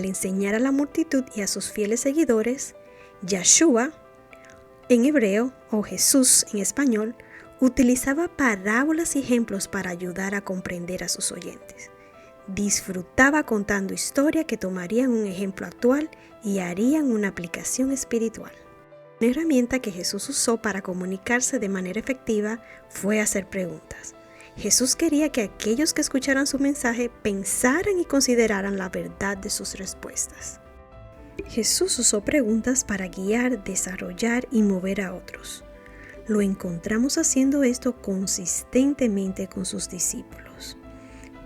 Al enseñar a la multitud y a sus fieles seguidores, Yeshua, en hebreo, o Jesús en español, utilizaba parábolas y ejemplos para ayudar a comprender a sus oyentes. Disfrutaba contando historias que tomarían un ejemplo actual y harían una aplicación espiritual. Una herramienta que Jesús usó para comunicarse de manera efectiva fue hacer preguntas. Jesús quería que aquellos que escucharan su mensaje pensaran y consideraran la verdad de sus respuestas. Jesús usó preguntas para guiar, desarrollar y mover a otros. Lo encontramos haciendo esto consistentemente con sus discípulos.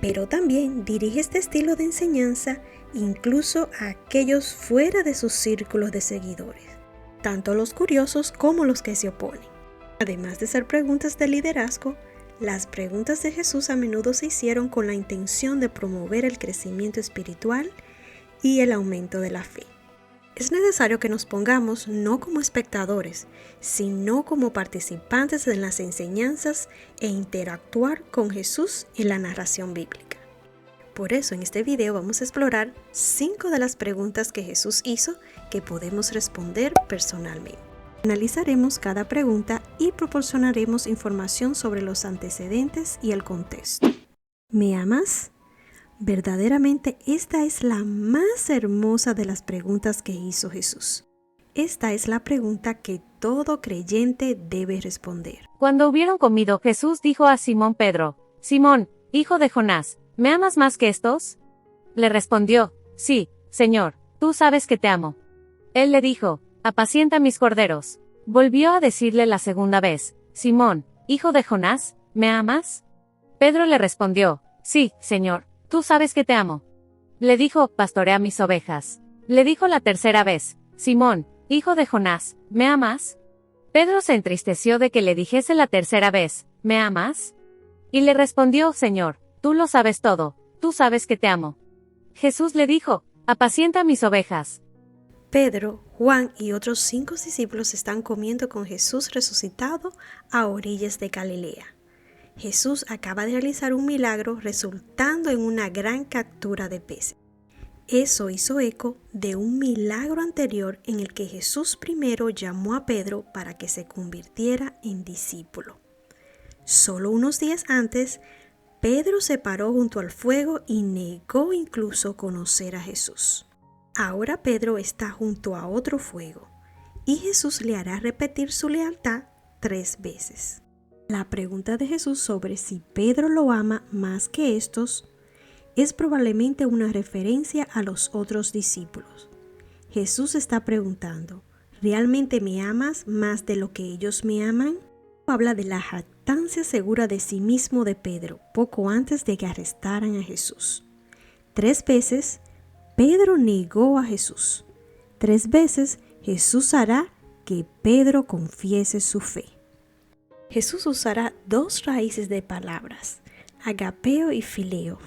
Pero también dirige este estilo de enseñanza incluso a aquellos fuera de sus círculos de seguidores, tanto los curiosos como los que se oponen. Además de ser preguntas de liderazgo, las preguntas de Jesús a menudo se hicieron con la intención de promover el crecimiento espiritual y el aumento de la fe. Es necesario que nos pongamos no como espectadores, sino como participantes en las enseñanzas e interactuar con Jesús en la narración bíblica. Por eso en este video vamos a explorar 5 de las preguntas que Jesús hizo que podemos responder personalmente. Analizaremos cada pregunta y proporcionaremos información sobre los antecedentes y el contexto. ¿Me amas? Verdaderamente esta es la más hermosa de las preguntas que hizo Jesús. Esta es la pregunta que todo creyente debe responder. Cuando hubieron comido, Jesús dijo a Simón Pedro: Simón, hijo de Jonás, ¿me amas más que estos? Le respondió: Sí, Señor, tú sabes que te amo. Él le dijo: Apacienta mis corderos. Volvió a decirle la segunda vez: Simón, hijo de Jonás, ¿me amas? Pedro le respondió: Sí, Señor, tú sabes que te amo. Le dijo: Pastorea mis ovejas. Le dijo la tercera vez: Simón, hijo de Jonás, ¿me amas? Pedro se entristeció de que le dijese la tercera vez: ¿Me amas? Y le respondió: Señor, tú lo sabes todo, tú sabes que te amo. Jesús le dijo: Apacienta mis ovejas. Pedro, Juan y otros 5 discípulos están comiendo con Jesús resucitado a orillas de Galilea. Jesús acaba de realizar un milagro resultando en una gran captura de peces. Eso hizo eco de un milagro anterior en el que Jesús primero llamó a Pedro para que se convirtiera en discípulo. Solo unos días antes, Pedro se paró junto al fuego y negó incluso conocer a Jesús. Ahora Pedro está junto a otro fuego y Jesús le hará repetir su lealtad 3 veces. La pregunta de Jesús sobre si Pedro lo ama más que estos es probablemente una referencia a los otros discípulos. Jesús está preguntando: ¿realmente me amas más de lo que ellos me aman? Habla de la jactancia segura de sí mismo de Pedro poco antes de que arrestaran a Jesús. 3 veces Pedro negó a Jesús. 3 veces Jesús hará que Pedro confiese su fe. Jesús usará 2 raíces de palabras, agapeo y fileo,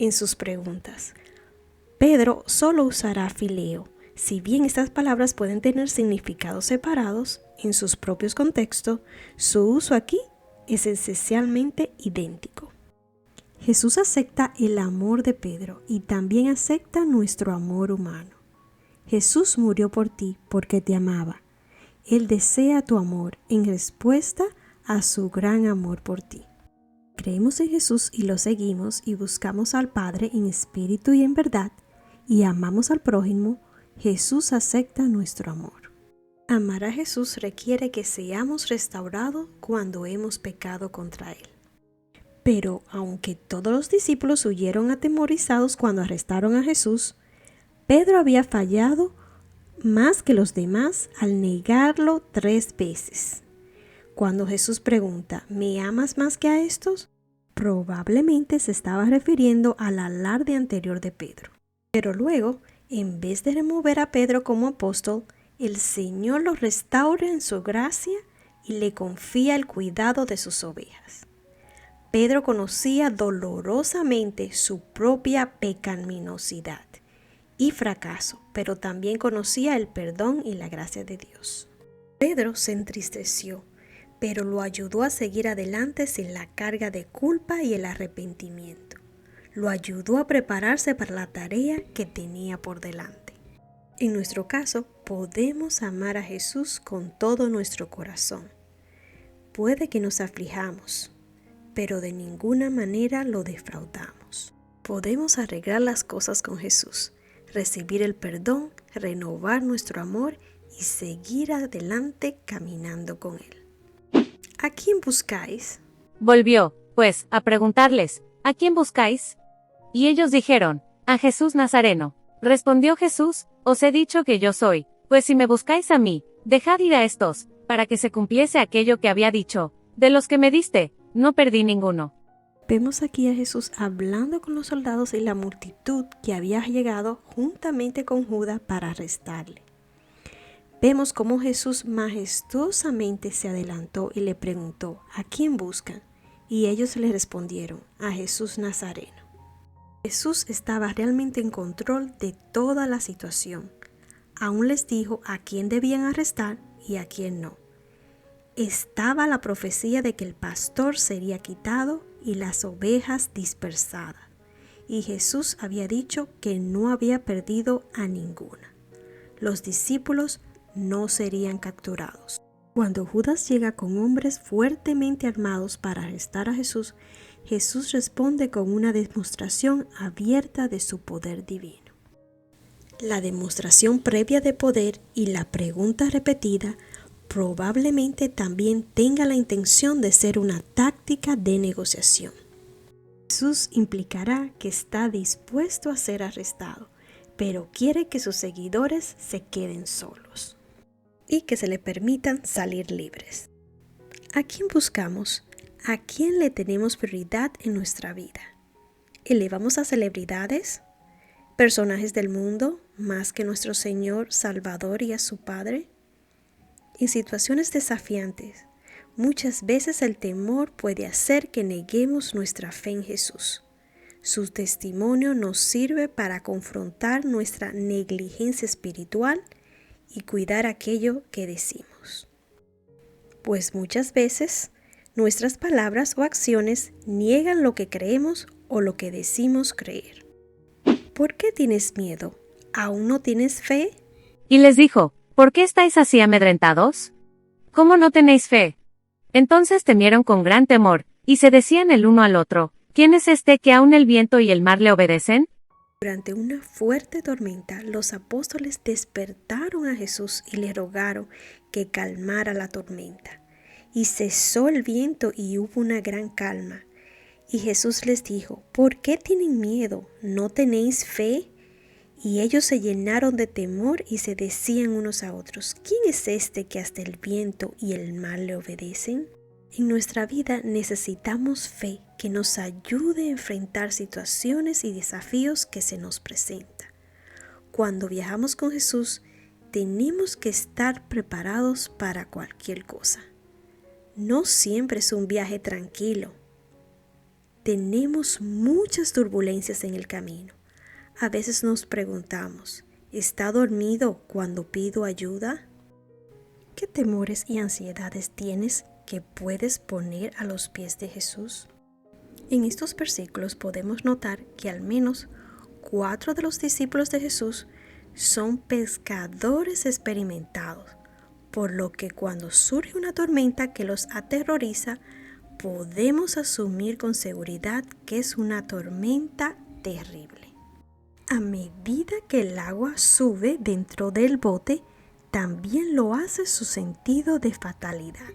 en sus preguntas. Pedro solo usará fileo. Si bien estas palabras pueden tener significados separados en sus propios contextos, su uso aquí es esencialmente idéntico. Jesús acepta el amor de Pedro y también acepta nuestro amor humano. Jesús murió por ti porque te amaba. Él desea tu amor en respuesta a su gran amor por ti. Creemos en Jesús y lo seguimos y buscamos al Padre en espíritu y en verdad y amamos al prójimo. Jesús acepta nuestro amor. Amar a Jesús requiere que seamos restaurados cuando hemos pecado contra Él. Pero aunque todos los discípulos huyeron atemorizados cuando arrestaron a Jesús, Pedro había fallado más que los demás al negarlo 3 veces. Cuando Jesús pregunta: ¿me amas más que a estos? Probablemente se estaba refiriendo al alarde anterior de Pedro. Pero luego, en vez de remover a Pedro como apóstol, el Señor lo restaura en su gracia y le confía el cuidado de sus ovejas. Pedro conocía dolorosamente su propia pecaminosidad y fracaso, pero también conocía el perdón y la gracia de Dios. Pedro se entristeció, pero lo ayudó a seguir adelante sin la carga de culpa y el arrepentimiento. lo ayudó a prepararse para la tarea que tenía por delante. En nuestro caso, podemos amar a Jesús con todo nuestro corazón. Puede que nos aflijamos, pero de ninguna manera lo defraudamos. Podemos arreglar las cosas con Jesús, recibir el perdón, renovar nuestro amor y seguir adelante caminando con Él. ¿A quién buscáis? Volvió, pues, a preguntarles, ¿a quién buscáis? Y ellos dijeron, a Jesús Nazareno. Respondió Jesús, os he dicho que yo soy, pues si me buscáis a mí, dejad ir a estos, para que se cumpliese aquello que había dicho, de los que me diste, no perdí ninguno. Vemos aquí a Jesús hablando con los soldados y la multitud que había llegado juntamente con Judas para arrestarle. Vemos cómo Jesús majestuosamente se adelantó y le preguntó, ¿a quién buscan? Y ellos le respondieron, a Jesús Nazareno. Jesús estaba realmente en control de toda la situación. Aún les dijo a quién debían arrestar y a quién no. Estaba la profecía de que el pastor sería quitado y las ovejas dispersadas. Y Jesús había dicho que no había perdido a ninguna. Los discípulos no serían capturados. Cuando Judas llega con hombres fuertemente armados para arrestar a Jesús, Jesús responde con una demostración abierta de su poder divino. La demostración previa de poder y la pregunta repetida probablemente también tenga la intención de ser una táctica de negociación. Jesús implicará que está dispuesto a ser arrestado, pero quiere que sus seguidores se queden solos y que se le permitan salir libres. ¿A quién buscamos? ¿A quién le tenemos prioridad en nuestra vida? ¿Elevamos a celebridades, personajes del mundo, más que nuestro Señor, Salvador y a su Padre? En situaciones desafiantes, muchas veces el temor puede hacer que neguemos nuestra fe en Jesús. Su testimonio nos sirve para confrontar nuestra negligencia espiritual y cuidar aquello que decimos. Pues muchas veces nuestras palabras o acciones niegan lo que creemos o lo que decimos creer. ¿Por qué tienes miedo? ¿Aún no tienes fe? Y les dijo, ¿por qué estáis así amedrentados? ¿Cómo no tenéis fe? Entonces temieron con gran temor, y se decían el uno al otro, ¿quién es este que aun el viento y el mar le obedecen? Durante una fuerte tormenta, los apóstoles despertaron a Jesús y le rogaron que calmara la tormenta. Y cesó el viento y hubo una gran calma. Y Jesús les dijo, ¿por qué tienen miedo? ¿No tenéis fe? Y ellos se llenaron de temor y se decían unos a otros, ¿quién es este que hasta el viento y el mar le obedecen? En nuestra vida necesitamos fe que nos ayude a enfrentar situaciones y desafíos que se nos presentan. Cuando viajamos con Jesús, tenemos que estar preparados para cualquier cosa. No siempre es un viaje tranquilo. Tenemos muchas turbulencias en el camino. A veces nos preguntamos, ¿está dormido cuando pido ayuda? ¿Qué temores y ansiedades tienes que puedes poner a los pies de Jesús? En estos versículos podemos notar que al menos 4 de los discípulos de Jesús son pescadores experimentados, por lo que cuando surge una tormenta que los aterroriza, podemos asumir con seguridad que es una tormenta terrible. A medida que el agua sube dentro del bote, también lo hace su sentido de fatalidad.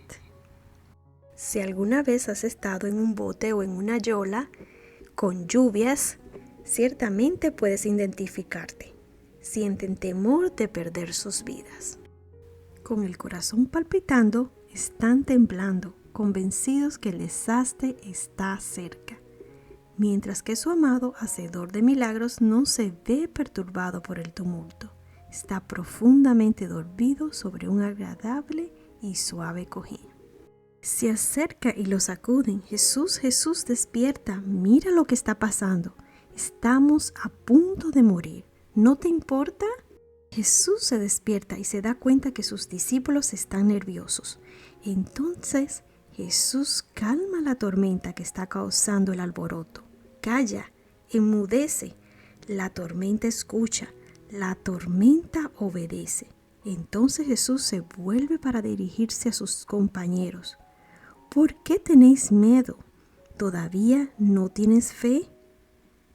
Si alguna vez has estado en un bote o en una yola con lluvias, ciertamente puedes identificarte. Sienten temor de perder sus vidas. Con el corazón palpitando, están temblando, convencidos que el desastre está cerca. Mientras que su amado, hacedor de milagros, no se ve perturbado por el tumulto. Está profundamente dormido sobre un agradable y suave cojín. Se acerca y lo sacuden. Jesús, Jesús, despierta. Mira lo que está pasando. Estamos a punto de morir. ¿No te importa? Jesús se despierta y se da cuenta que sus discípulos están nerviosos. Entonces Jesús calma la tormenta que está causando el alboroto. Calla, enmudece, la tormenta escucha, la tormenta obedece. Entonces Jesús se vuelve para dirigirse a sus compañeros. ¿Por qué tenéis miedo? ¿Todavía no tienes fe?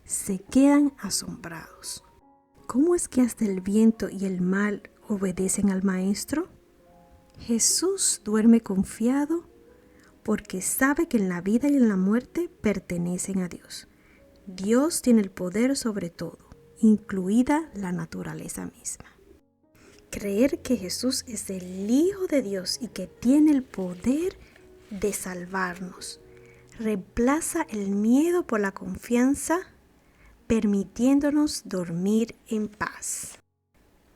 Se quedan asombrados. ¿Cómo es que hasta el viento y el mar obedecen al Maestro? Jesús duerme confiado porque sabe que en la vida y en la muerte pertenecen a Dios. Dios tiene el poder sobre todo, incluida la naturaleza misma. Creer que Jesús es el Hijo de Dios y que tiene el poder de salvarnos reemplaza el miedo por la confianza, permitiéndonos dormir en paz.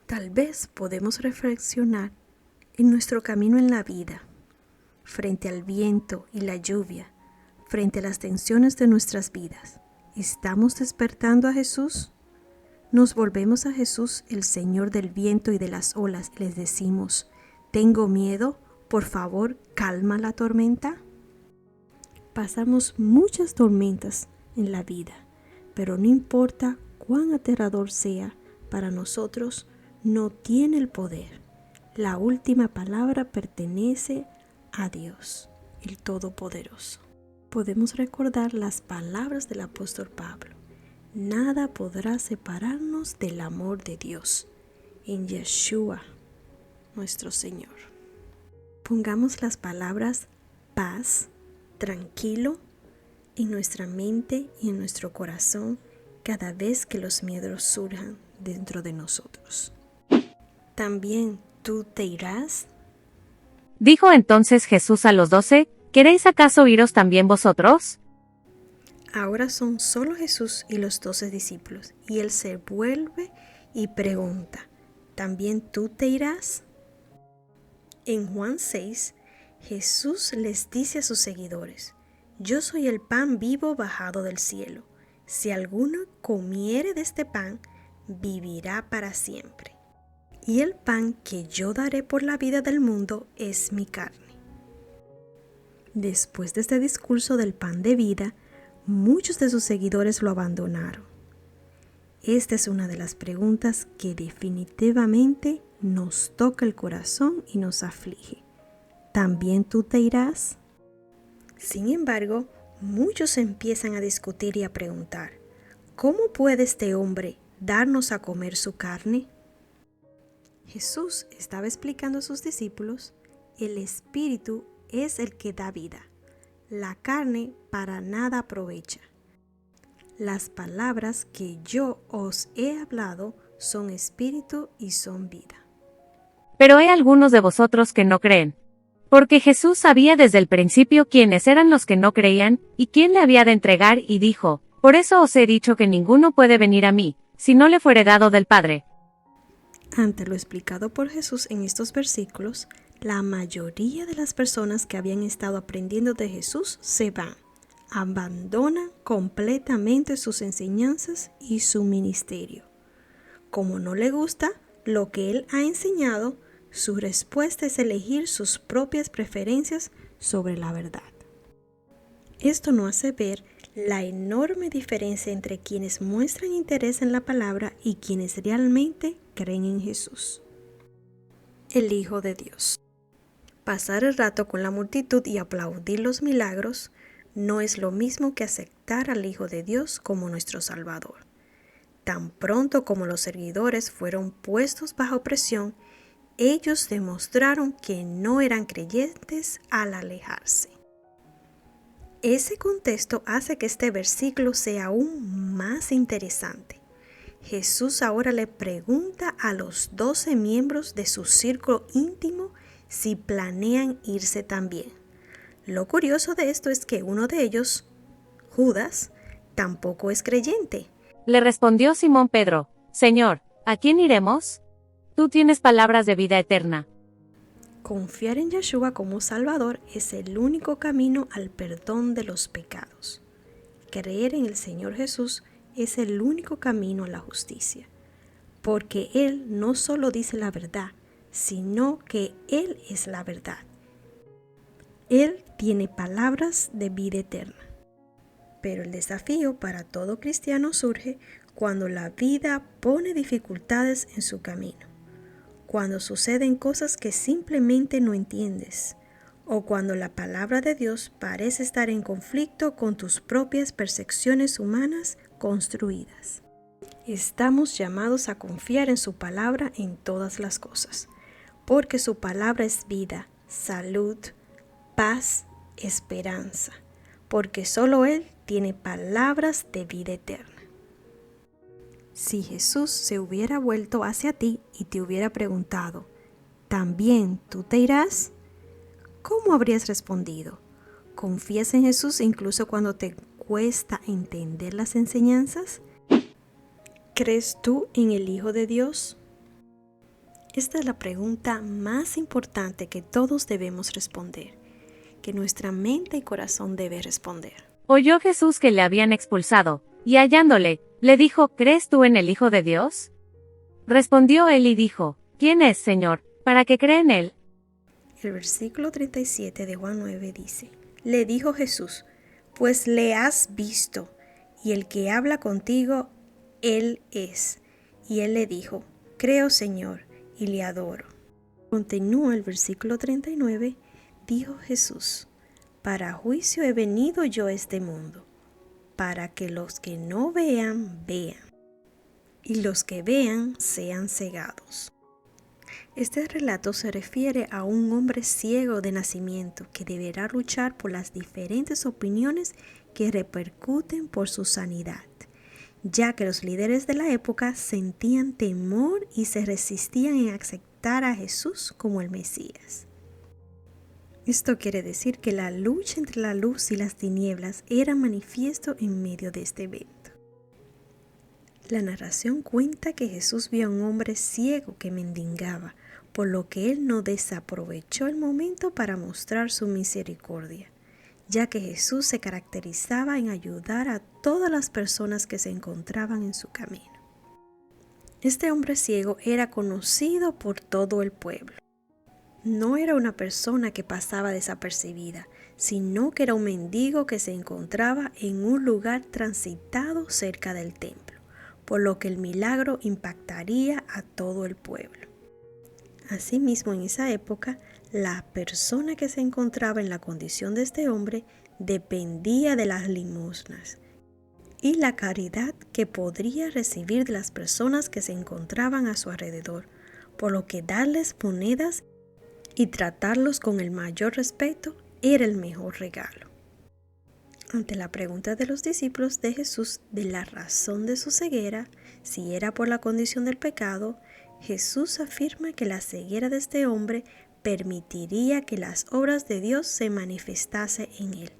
Tal vez podemos reflexionar en nuestro camino en la vida, frente al viento y la lluvia, frente a las tensiones de nuestras vidas. ¿Estamos despertando a Jesús? Nos volvemos a Jesús, el Señor del viento y de las olas, y les decimos: tengo miedo, por favor, calma la tormenta. Pasamos muchas tormentas en la vida, pero no importa cuán aterrador sea, para nosotros no tiene el poder. La última palabra pertenece a Dios, el Todopoderoso. Podemos recordar las palabras del apóstol Pablo: nada podrá separarnos del amor de Dios en Yeshua, nuestro Señor. Pongamos las palabras paz, tranquilo en nuestra mente y en nuestro corazón cada vez que los miedos surjan dentro de nosotros. ¿También tú te irás? Dijo entonces Jesús a los 12, ¿queréis acaso iros también vosotros? Ahora son solo Jesús y los 12 discípulos, y él se vuelve y pregunta: ¿también tú te irás? En Juan 6, Jesús les dice a sus seguidores: yo soy el pan vivo bajado del cielo. Si alguno comiere de este pan, vivirá para siempre. Y el pan que yo daré por la vida del mundo es mi carne. Después de este discurso del pan de vida, muchos de sus seguidores lo abandonaron. Esta es una de las preguntas que definitivamente nos toca el corazón y nos aflige. ¿También tú te irás? Sin embargo, muchos empiezan a discutir y a preguntar: ¿cómo puede este hombre darnos a comer su carne? Jesús estaba explicando a sus discípulos: el Espíritu es el que da vida. La carne para nada aprovecha. Las palabras que yo os he hablado son espíritu y son vida. Pero hay algunos de vosotros que no creen. Porque Jesús sabía desde el principio quiénes eran los que no creían, y quién le había de entregar, y dijo: por eso os he dicho que ninguno puede venir a mí, si no le fuere dado del Padre. Ante lo explicado por Jesús en estos versículos, la mayoría de las personas que habían estado aprendiendo de Jesús se van, abandonan completamente sus enseñanzas y su ministerio. Como no le gusta lo que él ha enseñado, su respuesta es elegir sus propias preferencias sobre la verdad. Esto nos hace ver la enorme diferencia entre quienes muestran interés en la palabra y quienes realmente creen en Jesús, el Hijo de Dios. Pasar el rato con la multitud y aplaudir los milagros no es lo mismo que aceptar al Hijo de Dios como nuestro Salvador. Tan pronto como los seguidores fueron puestos bajo presión, ellos demostraron que no eran creyentes al alejarse. Ese contexto hace que este versículo sea aún más interesante. Jesús ahora le pregunta a los 12 miembros de su círculo íntimo si planean irse también. Lo curioso de esto es que uno de ellos, Judas, tampoco es creyente. Le respondió Simón Pedro: Señor, ¿a quién iremos? Tú tienes palabras de vida eterna. Confiar en Yeshua como Salvador es el único camino al perdón de los pecados. Creer en el Señor Jesús es el único camino a la justicia, porque Él no solo dice la verdad, sino que Él es la verdad. Él tiene palabras de vida eterna. Pero el desafío para todo cristiano surge cuando la vida pone dificultades en su camino, cuando suceden cosas que simplemente no entiendes, o cuando la palabra de Dios parece estar en conflicto con tus propias percepciones humanas construidas. Estamos llamados a confiar en su palabra en todas las cosas, porque su palabra es vida, salud, paz, esperanza, porque solo Él tiene palabras de vida eterna. Si Jesús se hubiera vuelto hacia ti y te hubiera preguntado, ¿también tú te irás? ¿Cómo habrías respondido? ¿Confías en Jesús incluso cuando te cuesta entender las enseñanzas? ¿Crees tú en el Hijo de Dios? Esta es la pregunta más importante que todos debemos responder, que nuestra mente y corazón debe responder. Oyó Jesús que le habían expulsado, y hallándole, le dijo, ¿crees tú en el Hijo de Dios? Respondió él y dijo, ¿quién es, Señor, para que cree en él? El versículo 37 de Juan 9 dice, le dijo Jesús, pues le has visto, y el que habla contigo, Él es. Y él le dijo, creo, Señor, y le adoro. Continúa el versículo 39, dijo Jesús, para juicio he venido yo a este mundo, para que los que no vean, vean, y los que vean sean cegados. Este relato se refiere a un hombre ciego de nacimiento que deberá luchar por las diferentes opiniones que repercuten por su sanidad, ya que los líderes de la época sentían temor y se resistían en aceptar a Jesús como el Mesías. Esto quiere decir que la lucha entre la luz y las tinieblas era manifiesto en medio de este evento. La narración cuenta que Jesús vio a un hombre ciego que mendigaba, por lo que él no desaprovechó el momento para mostrar su misericordia, ya que Jesús se caracterizaba en ayudar a todas las personas que se encontraban en su camino. Este hombre ciego era conocido por todo el pueblo. No era una persona que pasaba desapercibida, sino que era un mendigo que se encontraba en un lugar transitado cerca del templo, por lo que el milagro impactaría a todo el pueblo. Asimismo, en esa época, la persona que se encontraba en la condición de este hombre dependía de las limosnas y la caridad que podría recibir de las personas que se encontraban a su alrededor, por lo que darles monedas y tratarlos con el mayor respeto era el mejor regalo. Ante la pregunta de los discípulos de Jesús de la razón de su ceguera, si era por la condición del pecado, Jesús afirma que la ceguera de este hombre permitiría que las obras de Dios se manifestase en él.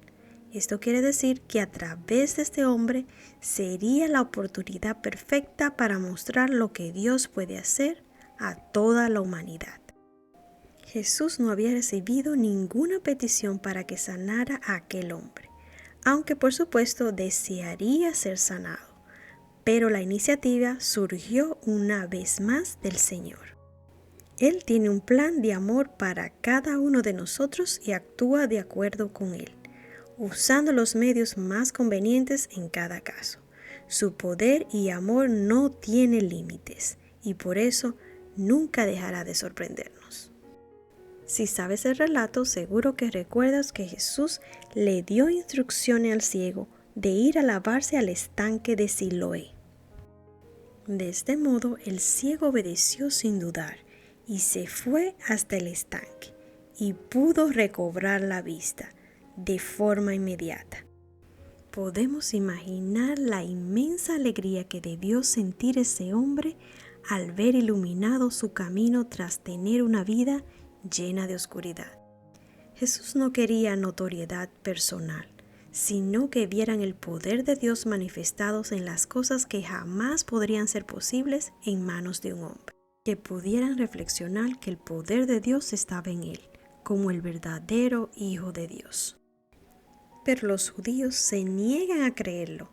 Esto quiere decir que a través de este hombre sería la oportunidad perfecta para mostrar lo que Dios puede hacer a toda la humanidad. Jesús no había recibido ninguna petición para que sanara a aquel hombre, aunque por supuesto desearía ser sanado, pero la iniciativa surgió una vez más del Señor. Él tiene un plan de amor para cada uno de nosotros y actúa de acuerdo con él, usando los medios más convenientes en cada caso. Su poder y amor no tienen límites y por eso nunca dejará de sorprendernos. Si sabes el relato, seguro que recuerdas que Jesús le dio instrucciones al ciego de ir a lavarse al estanque de Siloé. De este modo, el ciego obedeció sin dudar y se fue hasta el estanque y pudo recobrar la vista de forma inmediata. Podemos imaginar la inmensa alegría que debió sentir ese hombre al ver iluminado su camino tras tener una vida llena de oscuridad. Jesús no quería notoriedad personal, sino que vieran el poder de Dios manifestados en las cosas que jamás podrían ser posibles en manos de un hombre, que pudieran reflexionar que el poder de Dios estaba en él, como el verdadero Hijo de Dios. Pero los judíos se niegan a creerlo.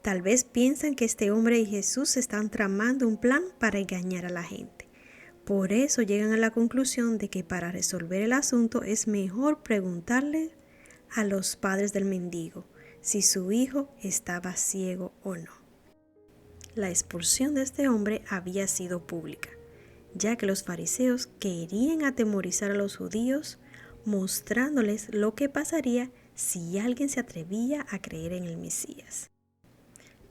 Tal vez piensan que este hombre y Jesús están tramando un plan para engañar a la gente. Por eso llegan a la conclusión de que para resolver el asunto es mejor preguntarle a los padres del mendigo si su hijo estaba ciego o no. La expulsión de este hombre había sido pública, ya que los fariseos querían atemorizar a los judíos, mostrándoles lo que pasaría si alguien se atrevía a creer en el Mesías.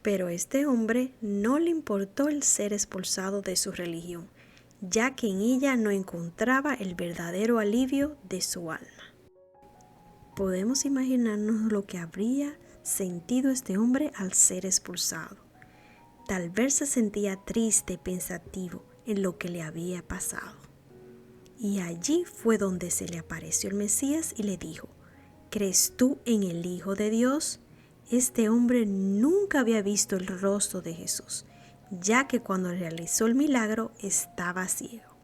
Pero a este hombre no le importó el ser expulsado de su religión, ya que en ella no encontraba el verdadero alivio de su alma. Podemos imaginarnos lo que habría sentido este hombre al ser expulsado. Tal vez se sentía triste y pensativo en lo que le había pasado. Y allí fue donde se le apareció el Mesías y le dijo: ¿crees tú en el Hijo de Dios? Este hombre nunca había visto el rostro de Jesús, ya que cuando realizó el milagro estaba ciego.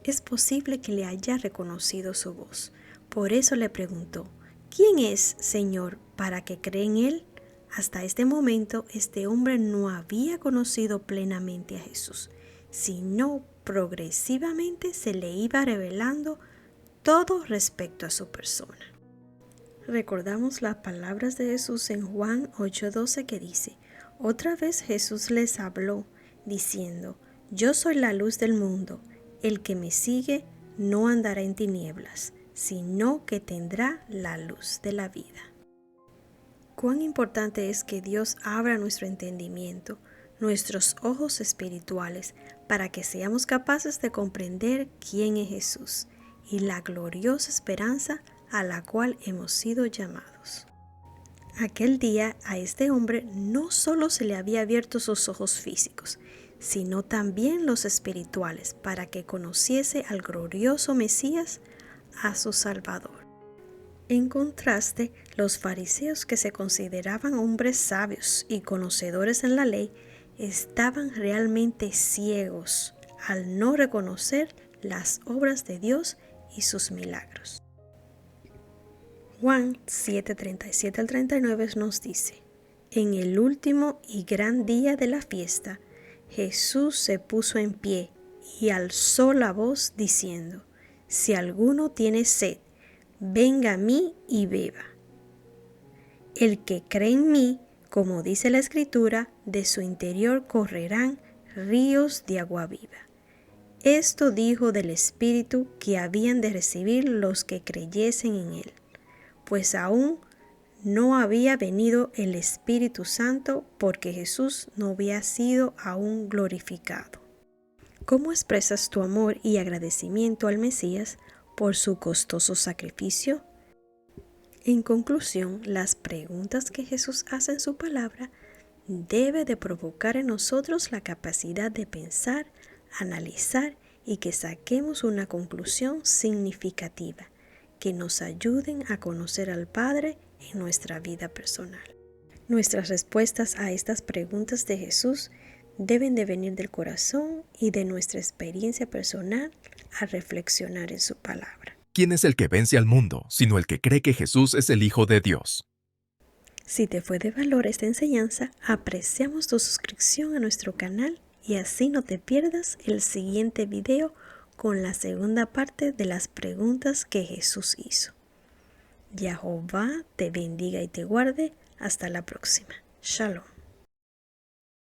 Es posible que le haya reconocido su voz. Por eso le preguntó: ¿quién es, Señor, para que cree en él? Hasta este momento, este hombre no había conocido plenamente a Jesús, sino progresivamente se le iba revelando todo respecto a su persona. Recordamos las palabras de Jesús en Juan 8:12 que dice: otra vez Jesús les habló, diciendo: yo soy la luz del mundo, el que me sigue no andará en tinieblas, sino que tendrá la luz de la vida. Cuán importante es que Dios abra nuestro entendimiento, nuestros ojos espirituales, para que seamos capaces de comprender quién es Jesús y la gloriosa esperanza a la cual hemos sido llamados. Aquel día a este hombre no solo se le había abierto sus ojos físicos, sino también los espirituales, para que conociese al glorioso Mesías, a su Salvador. En contraste, los fariseos, que se consideraban hombres sabios y conocedores en la ley, estaban realmente ciegos al no reconocer las obras de Dios y sus milagros. Juan 7:37 al 39 nos dice: en el último y gran día de la fiesta, Jesús se puso en pie y alzó la voz diciendo: si alguno tiene sed, venga a mí y beba. El que cree en mí, como dice la Escritura, de su interior correrán ríos de agua viva. Esto dijo del Espíritu que habían de recibir los que creyesen en él, pues aún no había venido el Espíritu Santo, porque Jesús no había sido aún glorificado. ¿Cómo expresas tu amor y agradecimiento al Mesías por su costoso sacrificio? En conclusión, las preguntas que Jesús hace en su palabra debe de provocar en nosotros la capacidad de pensar, analizar y que saquemos una conclusión significativa que nos ayuden a conocer al Padre en nuestra vida personal. Nuestras respuestas a estas preguntas de Jesús deben de venir del corazón y de nuestra experiencia personal a reflexionar en su palabra. ¿Quién es el que vence al mundo, sino el que cree que Jesús es el Hijo de Dios? Si te fue de valor esta enseñanza, apreciamos tu suscripción a nuestro canal y así no te pierdas el siguiente video con la segunda parte de las preguntas que Jesús hizo. Jehová te bendiga y te guarde. Hasta la próxima. Shalom.